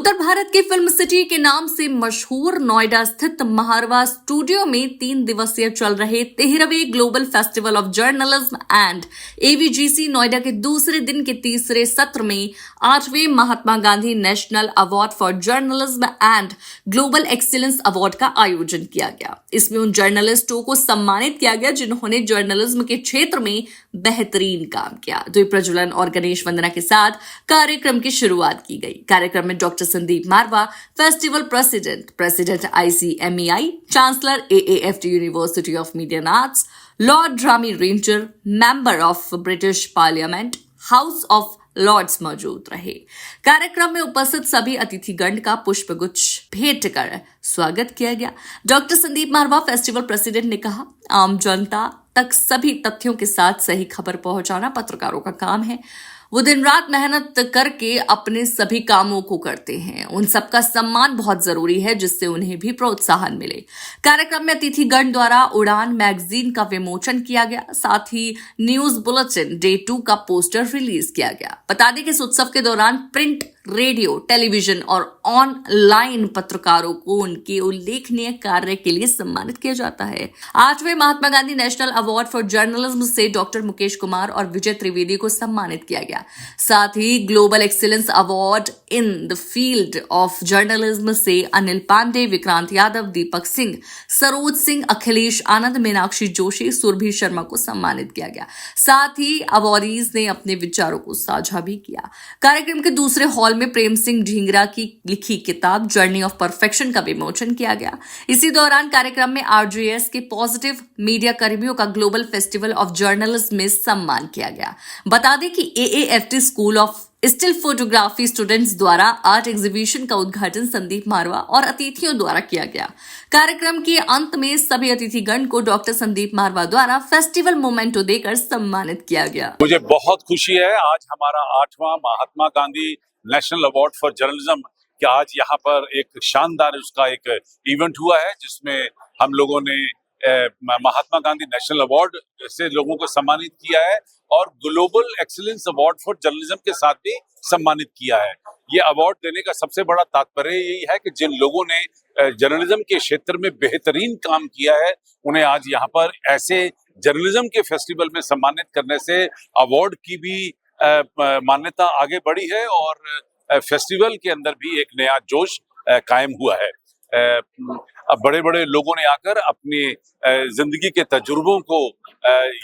उत्तर भारत के film city के नाम से मशहूर नोएडा स्थित महारवा स्टूडियो में 3 दिवसीय चल रहे 13वें global festival of journalism and AVGC Noida के दूसरे दिन के तीसरे सत्र में 8वें Mahatma Gandhi national award for journalism and global excellence award का आयोजन किया गया। इसमें उन जर्नलिस्टों को सम्मानित किया गया जिन्होंने जर्नलिज्म के क्षेत्र में बेहतरीन काम किया। द्वीप प्रज्वलन और गणेश वंदना के साथ कार्यक्रम की शुरुआत की गई। कार्यक्रम में doctor Sandeep Marwah, festival president ICMEI, chancellor AAFT university of media and arts, lord Rami Ranger, member of British parliament, house of lords मौजूद रहे। कार्यक्रम में उपस्थित सभी अतिथिगण का पुष्पगुच्छ भेंट कर स्वागत किया गया। Doctor Sandeep Marwah, festival president, ने कहा, आम जनता तक सभी तथ्यों के साथ सही खबर पहुंचाना पत्रकारों का काम है। वो दिन रात मेहनत करके अपने सभी कामों को करते हैं। उन सबका सम्मान बहुत जरूरी है जिससे उन्हें भी प्रोत्साहन मिले। कार्यक्रम में अतिथिगण द्वारा उड़ान मैगजीन का विमोचन किया गया। साथ ही न्यूज बुलेटिन डे 2 का पोस्टर रिलीज किया गया। बता दें कि इस उत्सव के दौरान प्रिंट, रेडियो, टेलीविजन और ऑनलाइन पत्रकारों को उनके उल्लेखनीय कार्य के लिए सम्मानित किया जाता है। 8वें Mahatma Gandhi national award for journalism से डॉक्टर मुकेश कुमार और विजय त्रिवेदी को सम्मानित किया गया। साथ ही global excellence award in the field of journalism से अनिल पांडे, विक्रांत यादव, दीपक सिंह, सरोज सिंह, अखिलेश आनंद, मीनाक्षी जोशी, सुरभि शर्मा को सम्मानित किया गया। साथ ही अवार्डीज ने अपने विचारों को साझा भी किया। कार्यक्रम के दूसरे हॉल में प्रेम सिंह ढींगरा की लिखी किताब जर्नी ऑफ परफेक्शन का विमोचन किया गया। इसी दौरान कार्यक्रम में RJS के पॉजिटिव मीडिया कर्मियों का ग्लोबल फेस्टिवल ऑफ जर्नलिज्म में सम्मान किया गया। बता दें कि AAFT school of still photography students द्वारा आर्ट एग्जीबिशन का उद्घाटन संदीप मारवा और अतिथियों द्वारा किया गया। कार्यक्रम के अंत में सभी अतिथिगण को डॉक्टर संदीप मारवा द्वारा फेस्टिवल मोमेंटो देकर सम्मानित किया गया। मुझे बहुत खुशी है, आज हमारा 8वां Mahatma Gandhi national award for journalism कि आज यहाँ पर एक शानदार उसका एक इवेंट हुआ है जिसमें हम लोगों ने महात्मा गांधी नेशनल अवार्ड से लोगों को सम्मानित किया है और global excellence award for journalism के साथ भी सम्मानित किया है। ये अवार्ड देने का सबसे बड़ा तात्पर्य यही है कि जिन लोगों ने जर्नलिज्म के क्षेत्र में बेहतरीन काम किया है उन्हें आज यहाँ पर ऐसे जर्नलिज्म के फेस्टिवल में सम्मानित करने से अवार्ड की भी मान्यता आगे बढ़ी है और फेस्टिवल के अंदर भी एक नया जोश कायम हुआ है। अब बड़े बड़े लोगों ने आकर अपनी जिंदगी के तजुर्बों को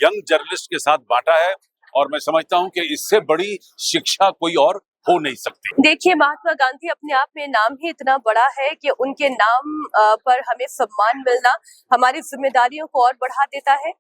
यंग जर्नलिस्ट के साथ बांटा है और मैं समझता हूं कि इससे बड़ी शिक्षा कोई और हो नहीं सकती। देखिए, महात्मा गांधी अपने आप में नाम ही इतना बड़ा है कि उनके नाम पर हमें सम्मान मिलना हमारी जिम्मेदारियों को और बढ़ा देता है।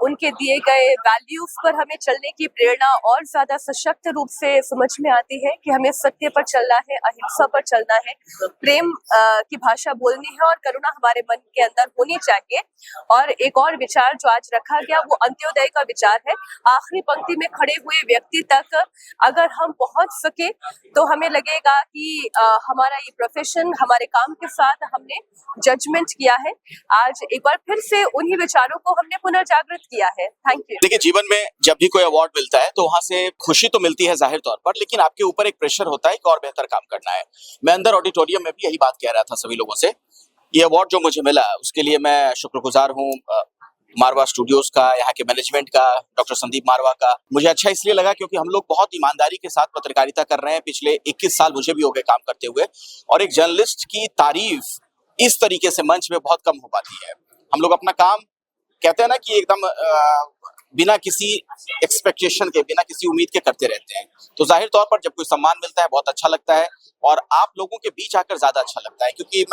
उनके दिए गए वैल्यूज पर हमें चलने की प्रेरणा और ज्यादा सशक्त रूप से समझ में आती है कि हमें सत्य पर चलना है, अहिंसा पर चलना है, प्रेम की भाषा बोलनी है और करुणा हमारे मन के अंदर होनी चाहिए। और एक और विचार जो आज रखा गया वो अंत्योदय का विचार है। आखिरी पंक्ति में खड़े हुए व्यक्ति तक अगर हम पहुंच सके तो हमें लगेगा कि हमारा ये प्रोफेशन, हमारे काम के साथ हमने जजमेंट किया है। आज एक बार फिर से उन्हीं विचारों को हमने पुनर्जागृत किया है। Thank you. देखिए, जीवन में जब भी कोई अवार्ड मिलता है तो वहां से खुशी तो मिलती है जाहिर तौर पर, लेकिन आपके ऊपर एक प्रेशर होता है कि और बेहतर काम करना है। मैं अंदर ऑडिटोरियम में भी यही बात कह रहा था सभी लोगों से। ये अवार्ड जो मुझे मिला उसके लिए मैं शुक्रगुजार हूँ मारवा स्टूडियोज का, यहाँ के मैनेजमेंट का, डॉक्टर संदीप मारवा का। मुझे अच्छा इसलिए लगा क्योंकि हम लोग बहुत ईमानदारी के साथ पत्रकारिता कर रहे हैं। पिछले 21 साल मुझे भी हो गए काम करते हुए और एक जर्नलिस्ट की तारीफ इस तरीके से मंच में बहुत कम हो पाती है। हम लोग अपना काम कहते हैं ना कि एकदम बिना किसी एक्सपेक्टेशन के, बिना किसी उम्मीद के करते रहते हैं। तो जाहिर तौर पर जब कोई सम्मान मिलता है बहुत अच्छा लगता है और आप लोगों के बीच आकर ज्यादा अच्छा लगता है, क्योंकि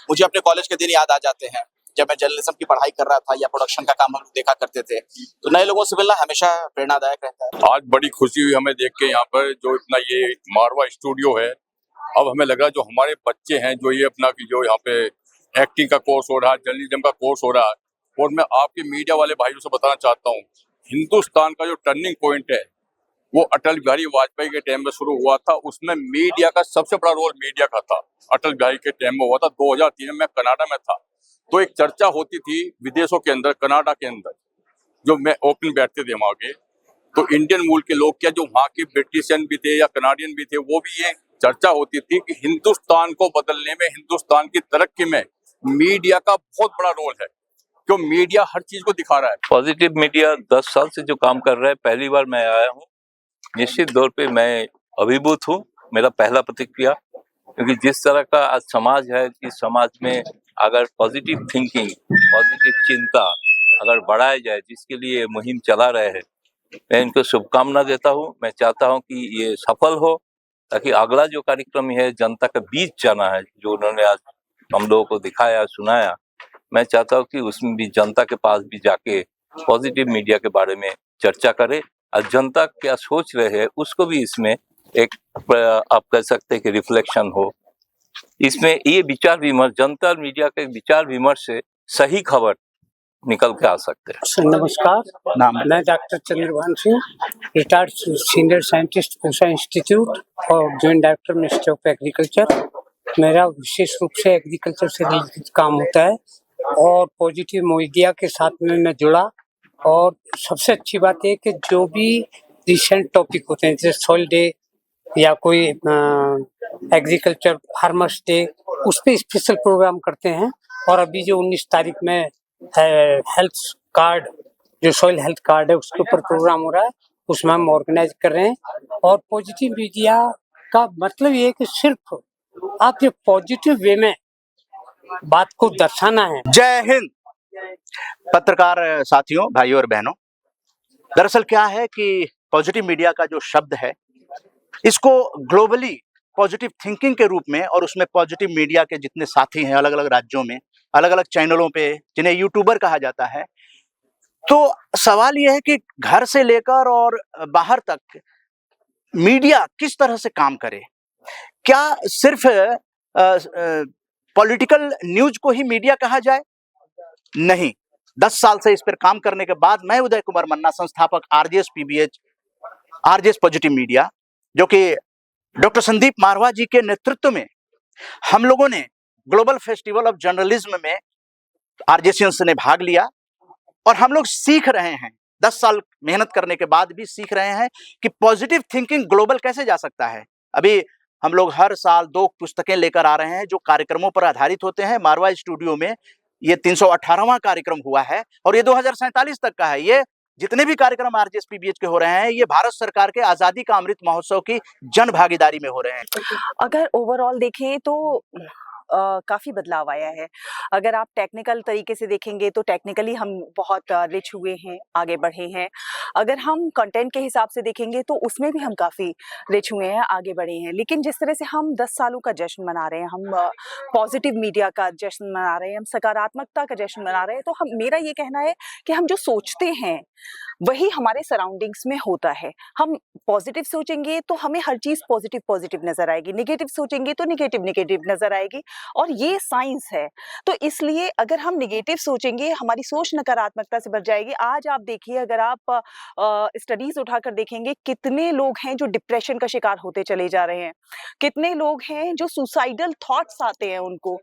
मुझे अपने कॉलेज के दिन याद आ जाते हैं जब मैं जर्नलिज्म की पढ़ाई कर रहा था या प्रोडक्शन का काम हम देखा करते थे। तो नए लोगों से मिलना हमेशा प्रेरणादायक रहता है। आज बड़ी खुशी हुई हमें देख के यहाँ पर जो इतना ये मारवा स्टूडियो है। अब हमें लगा जो हमारे बच्चे हैं जो ये अपना जो यहाँ पे एक्टिंग का कोर्स हो रहा है, जर्नलिज्म का कोर्स हो रहा है, और मैं आपके मीडिया वाले भाइयों से बताना चाहता हूँ, हिंदुस्तान का जो टर्निंग पॉइंट है वो अटल बिहारी वाजपेयी के टाइम में शुरू हुआ था। उसमें मीडिया का सबसे बड़ा रोल मीडिया का था। अटल बिहारी के टाइम में हुआ था। 2003 में मैं कनाडा में था तो एक चर्चा होती थी विदेशों के अंदर, कनाडा के अंदर जो मैं ओपन बैठते थे वहां के, तो इंडियन मूल के लोग क्या जो वहाँ के ब्रिटिशियन भी थे या कनाडियन भी थे वो भी ये चर्चा होती थी कि हिंदुस्तान को बदलने में, हिंदुस्तान की तरक्की में मीडिया का बहुत बड़ा रोल है, क्यों मीडिया हर चीज को दिखा रहा है। पॉजिटिव मीडिया 10 साल से जो काम कर रहा है, पहली बार मैं आया हूँ, निश्चित तौर पे मैं अभिभूत हूँ। मेरा पहला प्रतिक्रिया, क्योंकि जिस तरह का आज समाज है, कि समाज में अगर पॉजिटिव थिंकिंग, पॉजिटिव चिंता अगर बढ़ाया जाए, जिसके लिए मुहिम चला रहे हैं, मैं इनको शुभकामना देता हूँ। मैं चाहता हूँ कि ये सफल हो, ताकि अगला जो कार्यक्रम है जनता के बीच जाना है, जो उन्होंने आज हम लोगों को दिखाया, सुनाया, मैं चाहता हूँ कि उसमें भी जनता के पास भी जाके पॉजिटिव मीडिया के बारे में चर्चा करे, और जनता क्या सोच रहे हैं उसको भी इसमें एक आप कह सकते हैं कि रिफ्लेक्शन हो। इसमें ये विचार विमर्श, जनता और मीडिया के विचार विमर्श से सही खबर निकल के आ सकते हैं। नमस्कार, मैं doctor Chandrabhan Singh, retired senior scientist Pusa institute और joint director ministry of agriculture. मेरा विशेष रूप से एग्रीकल्चर से रिलेटेड काम होता है और पॉजिटिव मीडिया के साथ में मैं जुड़ा। और सबसे अच्छी बात है कि जो भी रिसेंट टॉपिक होते हैं, जैसे सॉइल डे या कोई एग्रीकल्चर फार्मर्स डे, उस पर स्पेशल प्रोग्राम करते हैं। और अभी जो 19 तारीख में हेल्थ कार्ड, जो सॉइल हेल्थ कार्ड है, उसके ऊपर प्रोग्राम हो रहा है, उसमें हम ऑर्गेनाइज कर रहे हैं। और पॉजिटिव मीडिया का मतलब ये है कि सिर्फ आप ये पॉजिटिव वे में बात को दर्शाना है। जय हिंद पत्रकार साथियों, भाइयों और बहनों। दरअसल क्या है कि पॉजिटिव मीडिया का जो शब्द है, इसको ग्लोबली पॉजिटिव थिंकिंग के रूप में, और उसमें पॉजिटिव मीडिया के जितने साथी हैं अलग अलग राज्यों में, अलग अलग चैनलों पे, जिन्हें यूट्यूबर कहा जाता है, तो सवाल यह है कि घर से लेकर और बाहर तक मीडिया किस तरह से काम करे। क्या सिर्फ पॉलिटिकल न्यूज को ही मीडिया कहा जाए? नहीं। 10 साल से इस पर काम करने के बाद मैं उदय कुमार मन्ना, संस्थापक RJS PBH, RJS positive media, जो कि डॉक्टर संदीप मारवा जी के नेतृत्व में हम लोगों ने ग्लोबल फेस्टिवल ऑफ जर्नलिज्म में आरजेएसियंस ने भाग लिया, और हम लोग सीख रहे हैं, 10 साल मेहनत करने के बाद भी सीख रहे हैं कि पॉजिटिव थिंकिंग ग्लोबल कैसे जा सकता है। अभी हम लोग हर साल 2 पुस्तकें लेकर आ रहे हैं जो कार्यक्रमों पर आधारित होते हैं। मारवा स्टूडियो में ये 318वां कार्यक्रम हुआ है, और ये 2047 तक का है। ये जितने भी कार्यक्रम आरजेएस पीबीएच के हो रहे हैं, ये भारत सरकार के आजादी का अमृत महोत्सव की जन भागीदारी में हो रहे हैं। अगर ओवरऑल देखें तो काफ़ी बदलाव आया है। अगर आप टेक्निकल तरीके से देखेंगे तो टेक्निकली हम बहुत रिच हुए हैं, आगे बढ़े हैं। अगर हम कंटेंट के हिसाब से देखेंगे तो उसमें भी हम काफ़ी रिच हुए हैं, आगे बढ़े हैं। लेकिन जिस तरह से हम 10 सालों का जश्न मना रहे हैं, हम पॉजिटिव मीडिया का जश्न मना रहे हैं, हम सकारात्मकता का जश्न मना रहे हैं, तो मेरा ये कहना है कि हम जो सोचते हैं वही हमारे सराउंडिंग्स में होता है। हम पॉजिटिव सोचेंगे तो हमें हर चीज़ पॉजिटिव नज़र आएगी, नेगेटिव सोचेंगे तो नेगेटिव नज़र आएगी, और ये साइंस है। तो इसलिए अगर हम नेगेटिव सोचेंगे, हमारी सोच नकारात्मकता से भर जाएगी। आज आप देखिए, अगर आप स्टडीज उठाकर देखेंगे, कितने लोग हैं जो डिप्रेशन का शिकार होते चले जा रहे हैं, कितने लोग हैं जो सुसाइडल थॉट्स आते हैं उनको।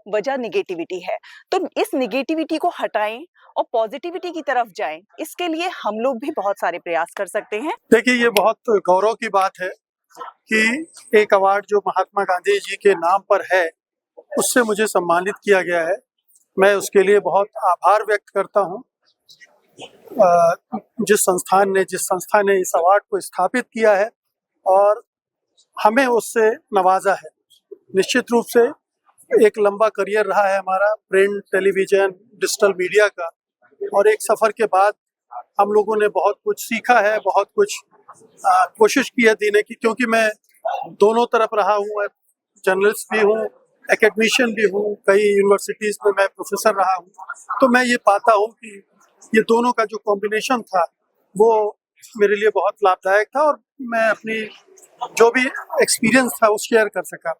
वजह नेगेटिविटी है। तो इस नेगेटिविटी को हटाएं और पॉजिटिविटी की तरफ जाएं। इसके लिए हम लोग भी बहुत सारे प्रयास कर सकते हैं। देखिए, ये बहुत गौरव की बात है कि एक अवार्ड जो महात्मा गांधी जी के नाम पर है, उससे मुझे सम्मानित किया गया है। मैं उसके लिए बहुत आभार व्यक्त करता हूँ। जिस संस्था ने इस अवार्ड को स्थापित किया है और हमें उससे नवाजा है। निश्चित रूप से एक लंबा करियर रहा है हमारा प्रिंट, टेलीविजन, डिजिटल मीडिया का, और एक सफर के बाद हम लोगों ने बहुत कुछ सीखा है, बहुत कुछ कोशिश की है देने की, क्योंकि मैं दोनों तरफ रहा हूँ, जर्नलिस्ट भी हूँ, एकेडमिशियन भी हूँ, कई यूनिवर्सिटीज में मैं प्रोफेसर रहा हूँ। तो मैं ये पाता हूँ कि ये दोनों का जो कॉम्बिनेशन था वो मेरे लिए बहुत लाभदायक था, और मैं अपनी जो भी एक्सपीरियंस था वो शेयर कर सका।